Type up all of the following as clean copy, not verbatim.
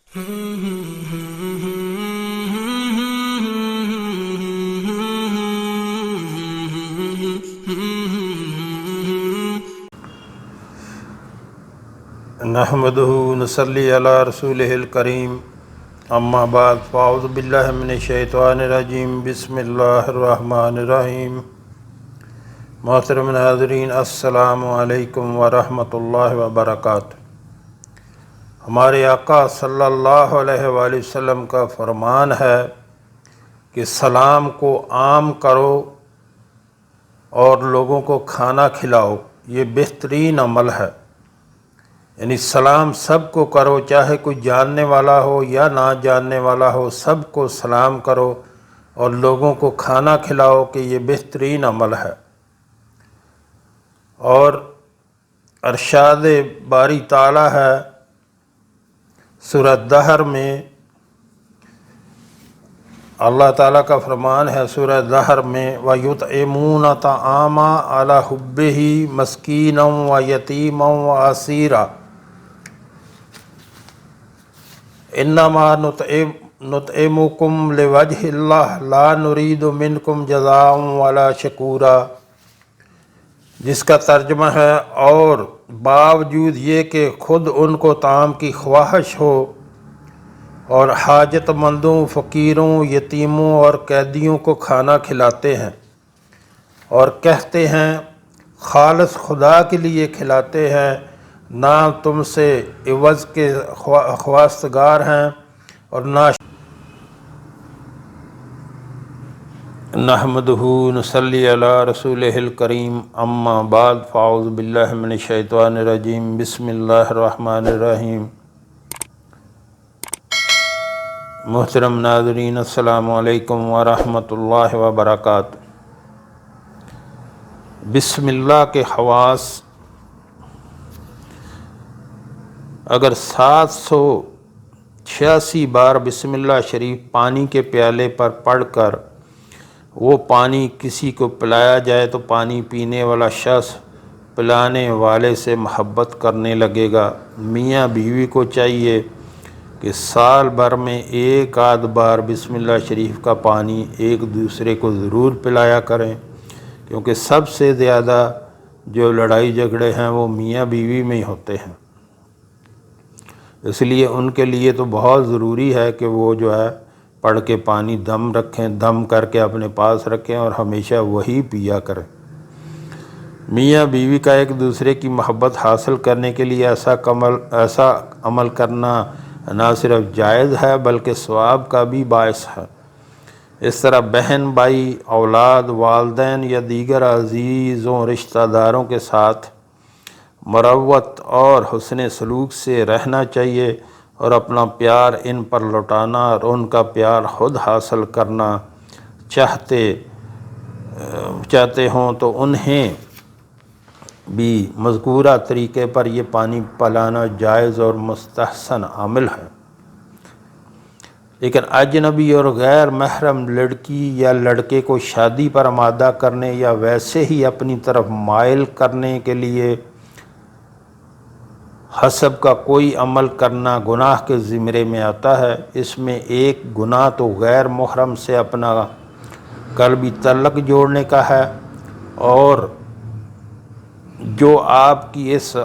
نحمدہ ونصلی علی رسولہ الکریم، اما بعد فاعوذ باللہ من الشیطان الرجیم، بسم اللہ الرحمن الرحیم۔ محترم ناظرین، السلام علیکم ورحمۃ اللہ وبرکاتہ۔ ہمارے آقا صلی اللہ علیہ وآلہ وسلم کا فرمان ہے کہ سلام کو عام کرو اور لوگوں کو کھانا کھلاؤ، یہ بہترین عمل ہے۔ یعنی سلام سب کو کرو، چاہے کوئی جاننے والا ہو یا نہ جاننے والا ہو، سب کو سلام کرو اور لوگوں کو کھانا کھلاؤ، کہ یہ بہترین عمل ہے۔ اور ارشاد باری تعالی ہے سورہ دہر میں، اللہ تعالیٰ کا فرمان ہے سورہ دہر میں، وَيُطْعِمُونَ الطَّعَامَ عَلَىٰ حُبِّهِ مِسْكِينًا وَيَتِيمًا وَأَسِيرًا انما نطعمکم لوجہ اللہ لا نرید منکم جزاء ولا شکورا، جس کا ترجمہ ہے، اور باوجود یہ کہ خود ان کو طعام کی خواہش ہو اور حاجت مندوں، فقیروں، یتیموں اور قیدیوں کو کھانا کھلاتے ہیں، اور کہتے ہیں خالص خدا کے لیے کھلاتے ہیں، نہ تم سے عوض کے خواستگار ہیں اور نہ نحمدہ نصلی علی رسولہ الکریم، اما بعد فاعوذ باللہ من الشیطان الرجیم، بسم اللہ الرحمن الرحیم۔ محترم ناظرین، السلام علیکم ورحمۃ اللہ وبرکاتہ۔ بسم اللہ کے خواص اگر 786 بار بسم اللہ شریف پانی کے پیالے پر پڑھ کر وہ پانی کسی کو پلایا جائے تو پانی پینے والا شخص پلانے والے سے محبت کرنے لگے گا۔ میاں بیوی کو چاہیے کہ سال بھر میں ایک آدھ بار بسم اللہ شریف کا پانی ایک دوسرے کو ضرور پلایا کریں، کیونکہ سب سے زیادہ جو لڑائی جھگڑے ہیں وہ میاں بیوی میں ہی ہوتے ہیں۔ اس لیے ان کے لیے تو بہت ضروری ہے کہ وہ جو ہے پڑھ کے پانی دم رکھیں، دم کر کے اپنے پاس رکھیں اور ہمیشہ وہی پیا کریں۔ میاں بیوی کا ایک دوسرے کی محبت حاصل کرنے کے لیے ایسا عمل کرنا نہ صرف جائز ہے بلکہ ثواب کا بھی باعث ہے۔ اس طرح بہن، بھائی، اولاد، والدین یا دیگر عزیزوں رشتہ داروں کے ساتھ مروت اور حسن سلوک سے رہنا چاہیے، اور اپنا پیار ان پر لوٹانا اور ان کا پیار خود حاصل کرنا چاہتے ہوں تو انہیں بھی مذکورہ طریقے پر یہ پانی پلانا جائز اور مستحسن عمل ہے۔ لیکن اجنبی اور غیر محرم لڑکی یا لڑکے کو شادی پر آمادہ کرنے یا ویسے ہی اپنی طرف مائل کرنے کے لیے حسب کا کوئی عمل کرنا گناہ کے زمرے میں آتا ہے۔ اس میں ایک گناہ تو غیر محرم سے اپنا قلبی تعلق جوڑنے کا ہے، اور جو آپ کی اس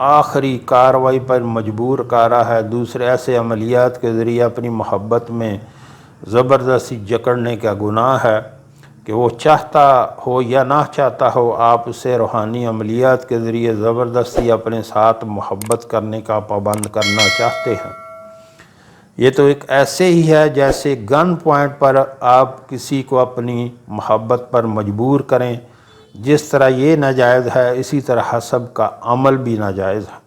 آخری کارروائی پر مجبور کر رہا ہے، دوسرے ایسے عملیات کے ذریعے اپنی محبت میں زبردستی جکڑنے کا گناہ ہے کہ وہ چاہتا ہو یا نہ چاہتا ہو، آپ اسے روحانی عملیات کے ذریعے زبردستی اپنے ساتھ محبت کرنے کا پابند کرنا چاہتے ہیں۔ یہ تو ایک ایسے ہی ہے جیسے گن پوائنٹ پر آپ کسی کو اپنی محبت پر مجبور کریں۔ جس طرح یہ ناجائز ہے، اسی طرح حسب کا عمل بھی ناجائز ہے۔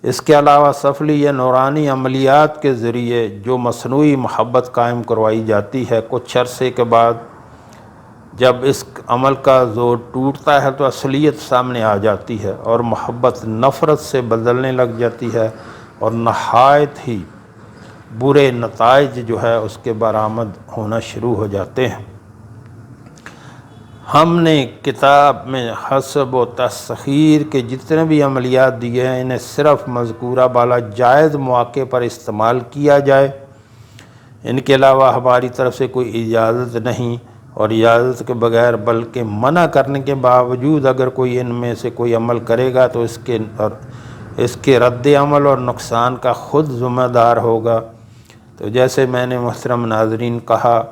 اس کے علاوہ سفلی یا نورانی عملیات کے ذریعے جو مصنوعی محبت قائم کروائی جاتی ہے، کچھ عرصے کے بعد جب اس عمل کا زور ٹوٹتا ہے تو اصلیت سامنے آ جاتی ہے اور محبت نفرت سے بدلنے لگ جاتی ہے، اور نہایت ہی برے نتائج جو ہے اس کے برآمد ہونا شروع ہو جاتے ہیں۔ ہم نے کتاب میں حسب و تسخیر کے جتنے بھی عملیات دیے ہیں انہیں صرف مذکورہ بالا جائز مواقع پر استعمال کیا جائے، ان کے علاوہ ہماری طرف سے کوئی اجازت نہیں، اور اجازت کے بغیر بلکہ منع کرنے کے باوجود اگر کوئی ان میں سے کوئی عمل کرے گا تو اس کے رد عمل اور نقصان کا خود ذمہ دار ہوگا۔ تو جیسے میں نے محترم ناظرین کہا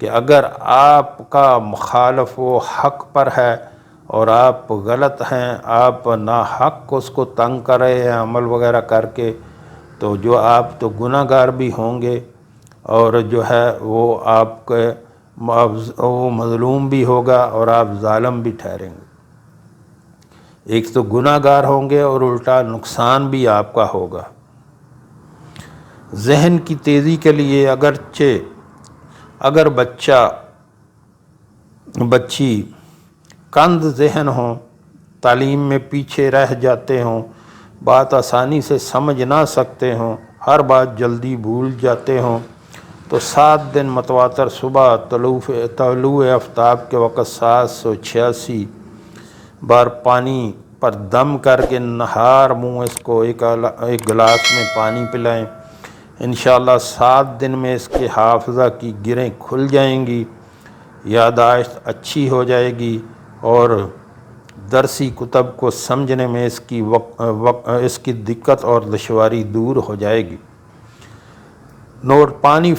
کہ اگر آپ کا مخالف وہ حق پر ہے اور آپ غلط ہیں، آپ ناحق اس کو تنگ کر رہے ہیں عمل وغیرہ کر کے، تو جو آپ تو گناہ گار بھی ہوں گے، اور جو ہے وہ آپ کے وہ مظلوم بھی ہوگا اور آپ ظالم بھی ٹھہریں گے۔ ایک تو گناہ گار ہوں گے اور الٹا نقصان بھی آپ کا ہوگا۔ ذہن کی تیزی کے لیے اگر بچی کند ذہن ہوں، تعلیم میں پیچھے رہ جاتے ہوں، بات آسانی سے سمجھ نہ سکتے ہوں، ہر بات جلدی بھول جاتے ہوں، تو 7 دن متواتر صبح طلوع آفتاب کے وقت 786 بار پانی پر دم کر کے نہار منہ اس کو ایک گلاس میں پانی پلائیں۔ انشاءاللہ 7 دن میں اس کے حافظہ کی گرہیں کھل جائیں گی، یادداشت اچھی ہو جائے گی، اور درسی کتب کو سمجھنے میں اس کی دقت اور دشواری دور ہو جائے گی۔ نوٹ: پانی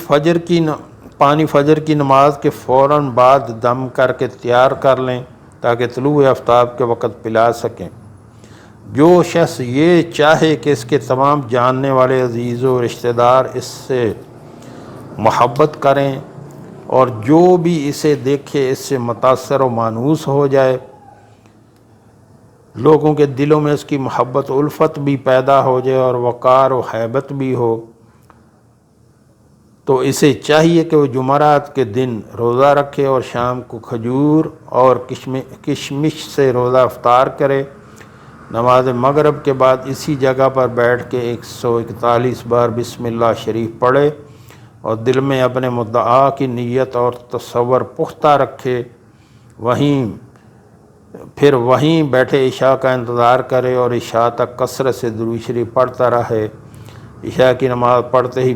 فجر کی نماز کے فوراً بعد دم کر کے تیار کر لیں تاکہ طلوع آفتاب کے وقت پلا سکیں۔ جو شخص یہ چاہے کہ اس کے تمام جاننے والے عزیز و رشتہ دار اس سے محبت کریں، اور جو بھی اسے دیکھے اس سے متاثر و مانوس ہو جائے، لوگوں کے دلوں میں اس کی محبت و الفت بھی پیدا ہو جائے اور وقار و ہیبت بھی ہو، تو اسے چاہیے کہ وہ جمعرات کے دن روزہ رکھے اور شام کو کھجور اور کشمش سے روزہ افطار کرے۔ نماز مغرب کے بعد اسی جگہ پر بیٹھ کے 141 بار بسم اللہ شریف پڑھے اور دل میں اپنے مدعا کی نیت اور تصور پختہ رکھے، پھر وہیں بیٹھے عشاء کا انتظار کرے اور عشاء تک کثرت سے درود شریف پڑھتا رہے۔ عشاء کی نماز پڑھتے ہی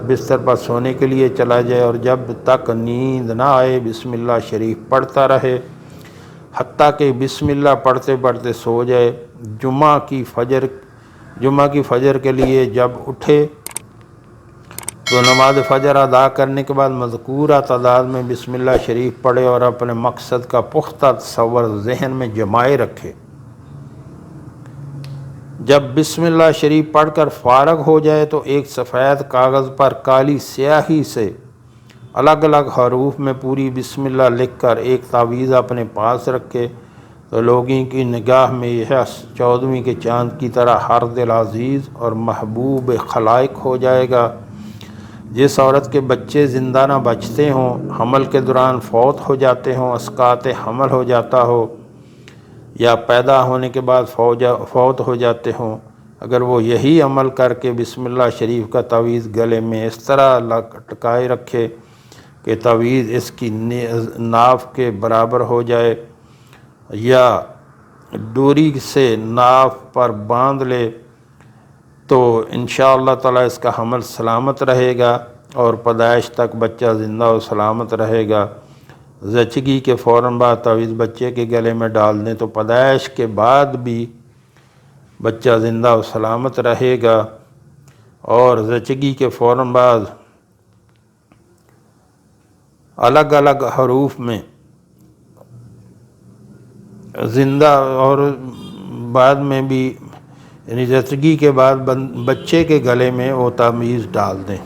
بستر پر سونے کے لیے چلا جائے اور جب تک نیند نہ آئے بسم اللہ شریف پڑھتا رہے حتیٰ کہ بسم اللہ پڑھتے پڑھتے سو جائے۔ جمعہ کی فجر کے لیے جب اٹھے تو نماز فجر ادا کرنے کے بعد مذکورہ تعداد میں بسم اللہ شریف پڑھے اور اپنے مقصد کا پختہ تصور ذہن میں جمائے رکھے۔ جب بسم اللہ شریف پڑھ کر فارغ ہو جائے تو ایک سفید کاغذ پر کالی سیاہی سے الگ الگ حروف میں پوری بسم اللہ لکھ کر ایک تعویذ اپنے پاس رکھے تو لوگوں کی نگاہ میں یہ 14ویں کے چاند کی طرح ہر دل عزیز اور محبوب خلائق ہو جائے گا۔ جس عورت کے بچے زندہ نہ بچتے ہوں، حمل کے دوران فوت ہو جاتے ہوں، اسقاط حمل ہو جاتا ہو، یا پیدا ہونے کے بعد فوت ہو جاتے ہوں، اگر وہ یہی عمل کر کے بسم اللہ شریف کا تعویذ گلے میں اس طرح لٹکائے رکھے کہ تعویذ اس کی ناف کے برابر ہو جائے، یا ڈوری سے ناف پر باندھ لے، تو انشاءاللہ تعالی اس کا حمل سلامت رہے گا اور پیدائش تک بچہ زندہ و سلامت رہے گا۔ زچگی کے فوراً بعد تعویذ بچے کے گلے میں ڈال دیں تو پیدائش کے بعد بھی بچہ زندہ و سلامت رہے گا، اور زچگی کے فوراً بعد الگ الگ حروف میں زندہ اور بعد میں بھی، یعنی زچگی کے بعد بچے کے گلے میں وہ تعویذ ڈال دیں۔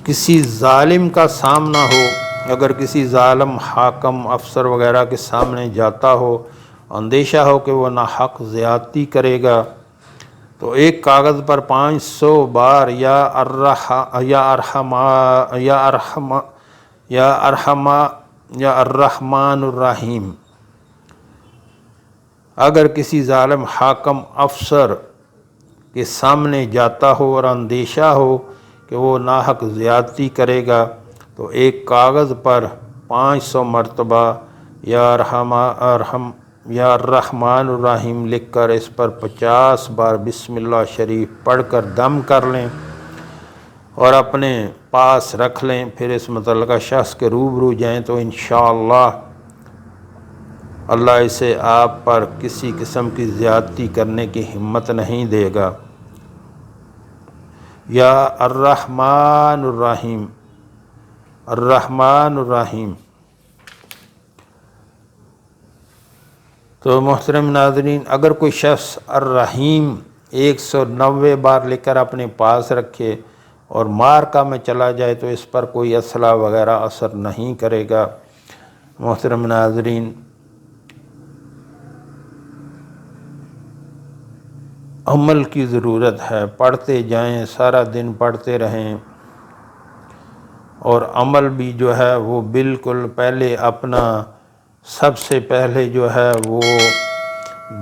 کسی ظالم کا سامنا ہو، اگر کسی ظالم حاکم افسر وغیرہ کے سامنے جاتا ہو، اندیشہ ہو کہ وہ ناحق زیادتی کرے گا، تو ایک کاغذ پر 500 بار یا الرحمن الرحیم۔ اگر کسی ظالم حاکم افسر کے سامنے جاتا ہو اور اندیشہ ہو کہ وہ ناحق زیادتی کرے گا، تو ایک کاغذ پر 500 مرتبہ یا الرحمن الرحیم لکھ کر اس پر 50 بار بسم اللہ شریف پڑھ کر دم کر لیں اور اپنے پاس رکھ لیں، پھر اس متعلقہ شخص کے روبرو جائیں تو انشاءاللہ اللہ اسے آپ پر کسی قسم کی زیادتی کرنے کی ہمت نہیں دے گا۔ یا الرحمن الرحیم، الرحمن الرحیم۔ تو محترم ناظرین، اگر کوئی شخص الرحیم 190 بار لے کر اپنے پاس رکھے اور معرکہ میں چلا جائے تو اس پر کوئی اسلحہ وغیرہ اثر نہیں کرے گا۔ محترم ناظرین، عمل کی ضرورت ہے، پڑھتے جائیں، سارا دن پڑھتے رہیں، اور عمل بھی جو ہے وہ بالکل پہلے اپنا سب سے پہلے جو ہے وہ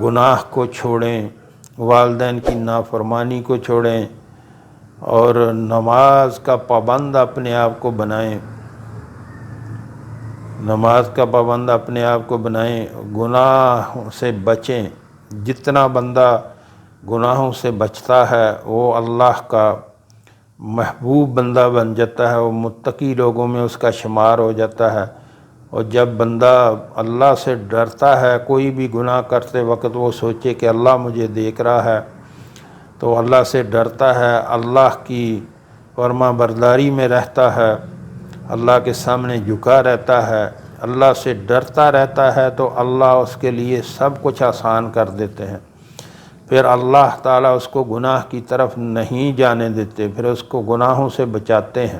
گناہ کو چھوڑیں، والدین کی نافرمانی کو چھوڑیں اور نماز کا پابند اپنے آپ کو بنائیں، نماز کا پابند اپنے آپ کو بنائیں، گناہ سے بچیں۔ جتنا بندہ گناہوں سے بچتا ہے وہ اللہ کا محبوب بندہ بن جاتا ہے، وہ متقی لوگوں میں اس کا شمار ہو جاتا ہے۔ اور جب بندہ اللہ سے ڈرتا ہے، کوئی بھی گناہ کرتے وقت وہ سوچے کہ اللہ مجھے دیکھ رہا ہے، تو اللہ سے ڈرتا ہے، اللہ کی فرما برداری میں رہتا ہے، اللہ کے سامنے جھکا رہتا ہے، اللہ سے ڈرتا رہتا ہے، تو اللہ اس کے لیے سب کچھ آسان کر دیتے ہیں۔ پھر اللہ تعالیٰ اس کو گناہ کی طرف نہیں جانے دیتے، پھر اس کو گناہوں سے بچاتے ہیں،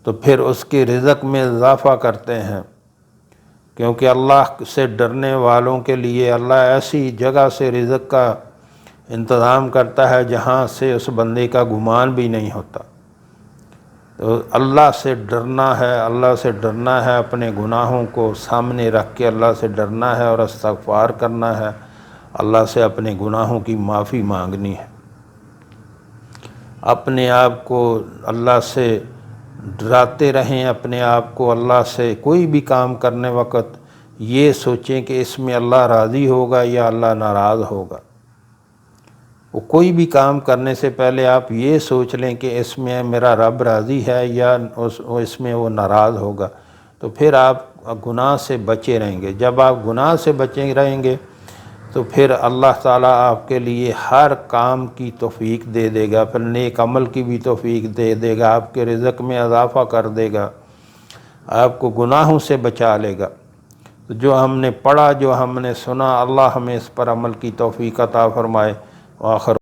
تو پھر اس کے رزق میں اضافہ کرتے ہیں، کیونکہ اللہ سے ڈرنے والوں کے لیے اللہ ایسی جگہ سے رزق کا انتظام کرتا ہے جہاں سے اس بندے کا گمان بھی نہیں ہوتا۔ تو اللہ سے ڈرنا ہے، اللہ سے ڈرنا ہے، اپنے گناہوں کو سامنے رکھ کے اللہ سے ڈرنا ہے اور استغفار کرنا ہے، اللہ سے اپنے گناہوں کی معافی مانگنی ہے۔ اپنے آپ کو اللہ سے ڈراتے رہیں، اپنے آپ کو اللہ سے کوئی بھی کام کرنے وقت یہ سوچیں کہ اس میں اللہ راضی ہوگا یا اللہ ناراض ہوگا۔ وہ کوئی بھی کام کرنے سے پہلے آپ یہ سوچ لیں کہ اس میں میرا رب راضی ہے یا اس میں وہ ناراض ہوگا، تو پھر آپ گناہ سے بچے رہیں گے۔ جب آپ گناہ سے بچے رہیں گے تو پھر اللہ تعالیٰ آپ کے لیے ہر کام کی توفیق دے دے گا، پھر نیک عمل کی بھی توفیق دے دے گا، آپ کے رزق میں اضافہ کر دے گا، آپ کو گناہوں سے بچا لے گا۔ تو جو ہم نے پڑھا، جو ہم نے سنا، اللہ ہمیں اس پر عمل کی توفیق عطا فرمائے۔ وآخر